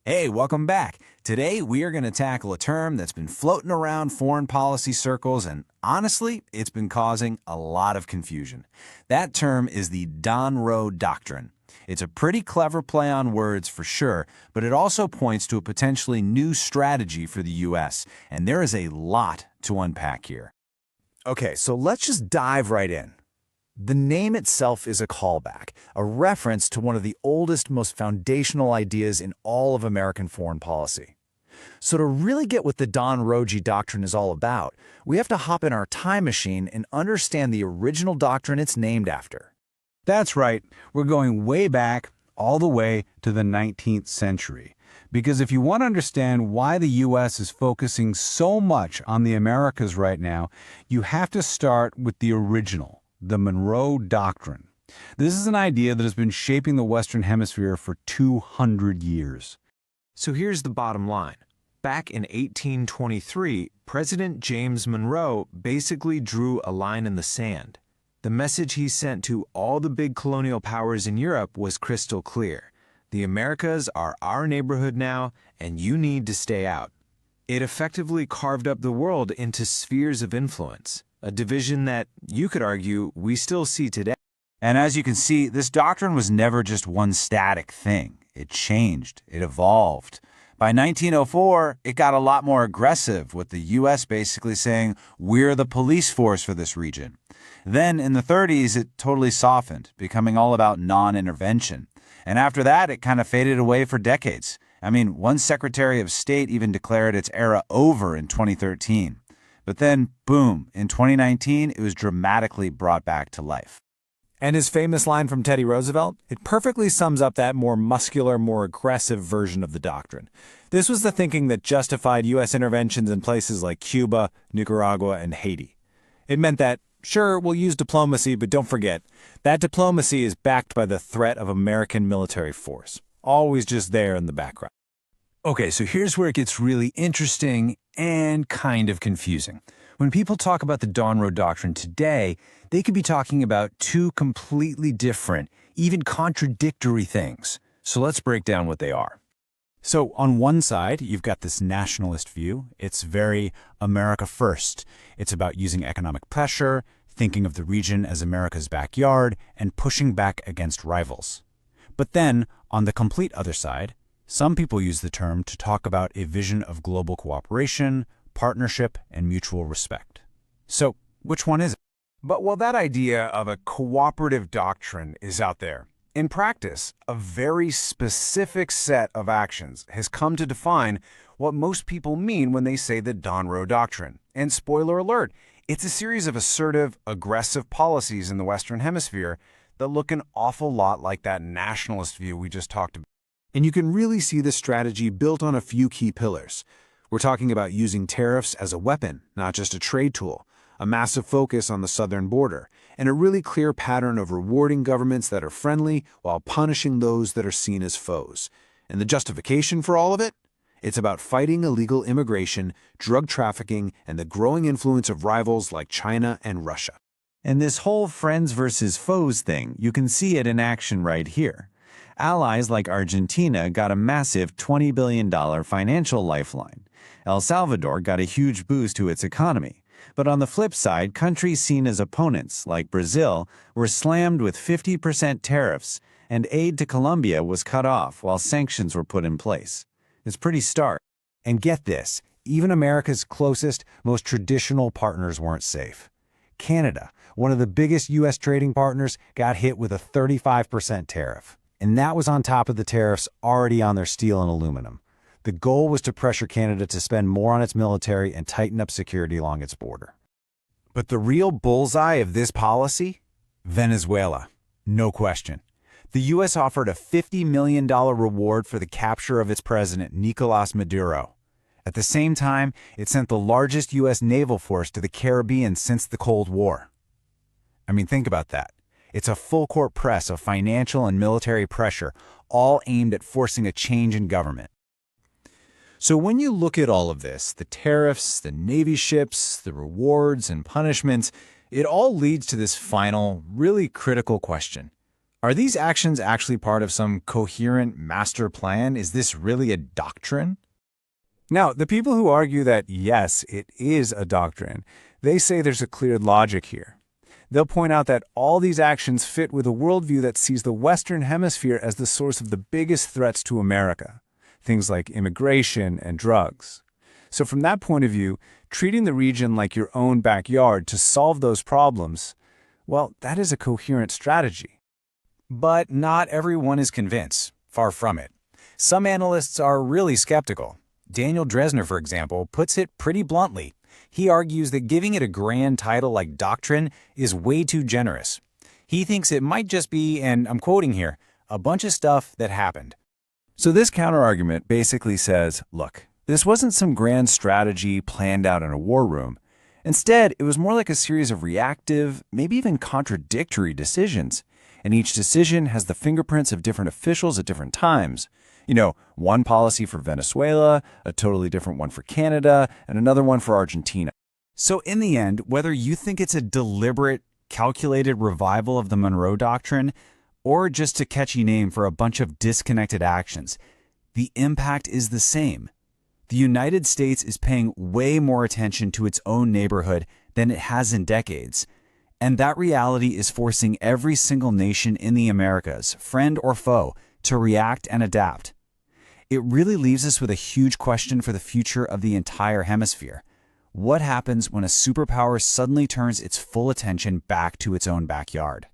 Hey, welcome back. Today, we are going to tackle a term that's been floating around foreign policy circles, and honestly, it's been causing a lot of confusion. That term is the Donroe Doctrine. It's a pretty clever play on words for sure, but it also points to a potentially new strategy for the U.S., and there is a lot to unpack here. Okay, so let's just dive right in. The name itself is a callback, a reference to one of the oldest, most foundational ideas in all of American foreign policy. So to really get what the Donroe Doctrine is all about, we have to hop in our time machine and understand the original doctrine it's named after. That's right. We're going way back, all the way to the 19th century. Because if you want to understand why the U.S. is focusing so much on the Americas right now, you have to start with the original, the Monroe Doctrine. This is an idea that has been shaping the Western Hemisphere for 200 years. So here's the bottom line. Back in 1823, President James Monroe basically drew a line in the sand. The message he sent to all the big colonial powers in Europe was crystal clear. The Americas are our neighborhood now, and you need to stay out. It effectively carved up the world into spheres of influence, a division that, you could argue, we still see today. And as you can see, this doctrine was never just one static thing. It changed. It evolved. By 1904, it got a lot more aggressive, with the U.S. basically saying, we're the police force for this region. Then, in the 30s, it totally softened, becoming all about non-intervention. And after that, it kind of faded away for decades. I mean, one Secretary of State even declared its era over in 2013. But then, boom, in 2019, it was dramatically brought back to life. And his famous line from Teddy Roosevelt, it perfectly sums up that more muscular, more aggressive version of the doctrine. This was the thinking that justified U.S. interventions in places like Cuba, Nicaragua, and Haiti. It meant that, sure, we'll use diplomacy, but don't forget, that diplomacy is backed by the threat of American military force, always just there in the background. Okay, so here's where it gets really interesting and kind of confusing. When people talk about the Donroe Doctrine today, they could be talking about two completely different, even contradictory things. So let's break down what they are. So on one side, you've got this nationalist view. It's very America first. It's about using economic pressure, thinking of the region as America's backyard, and pushing back against rivals. But then, on the complete other side, some people use the term to talk about a vision of global cooperation, partnership, and mutual respect. So, which one is it? But while that idea of a cooperative doctrine is out there, in practice, a very specific set of actions has come to define what most people mean when they say the Donroe Doctrine. And spoiler alert, it's a series of assertive, aggressive policies in the Western Hemisphere that look an awful lot like that nationalist view we just talked about. And you can really see this strategy built on a few key pillars. We're talking about using tariffs as a weapon, not just a trade tool, a massive focus on the southern border, and a really clear pattern of rewarding governments that are friendly while punishing those that are seen as foes. And the justification for all of it? It's about fighting illegal immigration, drug trafficking, and the growing influence of rivals like China and Russia. And this whole friends versus foes thing, you can see it in action right here. Allies like Argentina got a massive $20 billion financial lifeline. El Salvador got a huge boost to its economy. But on the flip side, countries seen as opponents, like Brazil, were slammed with 50% tariffs, and aid to Colombia was cut off while sanctions were put in place. It's pretty stark. And get this, even America's closest, most traditional partners weren't safe. Canada, one of the biggest U.S. trading partners, got hit with a 35% tariff. And that was on top of the tariffs already on their steel and aluminum. The goal was to pressure Canada to spend more on its military and tighten up security along its border. But the real bullseye of this policy? Venezuela. No question. The U.S. offered a $50 million reward for the capture of its president, Nicolás Maduro. At the same time, it sent the largest U.S. naval force to the Caribbean since the Cold War. I mean, think about that. It's a full-court press of financial and military pressure, all aimed at forcing a change in government. So when you look at all of this, the tariffs, the Navy ships, the rewards and punishments, it all leads to this final, really critical question. Are these actions actually part of some coherent master plan? Is this really a doctrine? Now, the people who argue that, yes, it is a doctrine, they say there's a clear logic here. They'll point out that all these actions fit with a worldview that sees the Western Hemisphere as the source of the biggest threats to America, things like immigration and drugs. So from that point of view, treating the region like your own backyard to solve those problems, well, that is a coherent strategy. But not everyone is convinced. Far from it. Some analysts are really skeptical. Daniel Dresner, for example, puts it pretty bluntly. He argues that giving it a grand title like doctrine is way too generous. He thinks it might just be, and I'm quoting here, a bunch of stuff that happened. So this counterargument basically says, look, this wasn't some grand strategy planned out in a war room. Instead, it was more like a series of reactive, maybe even contradictory decisions. And each decision has the fingerprints of different officials at different times. You know, one policy for Venezuela, a totally different one for Canada, and another one for Argentina. So in the end, whether you think it's a deliberate, calculated revival of the Monroe Doctrine, or just a catchy name for a bunch of disconnected actions, the impact is the same. The United States is paying way more attention to its own neighborhood than it has in decades. And that reality is forcing every single nation in the Americas, friend or foe, to react and adapt. It really leaves us with a huge question for the future of the entire hemisphere. What happens when a superpower suddenly turns its full attention back to its own backyard?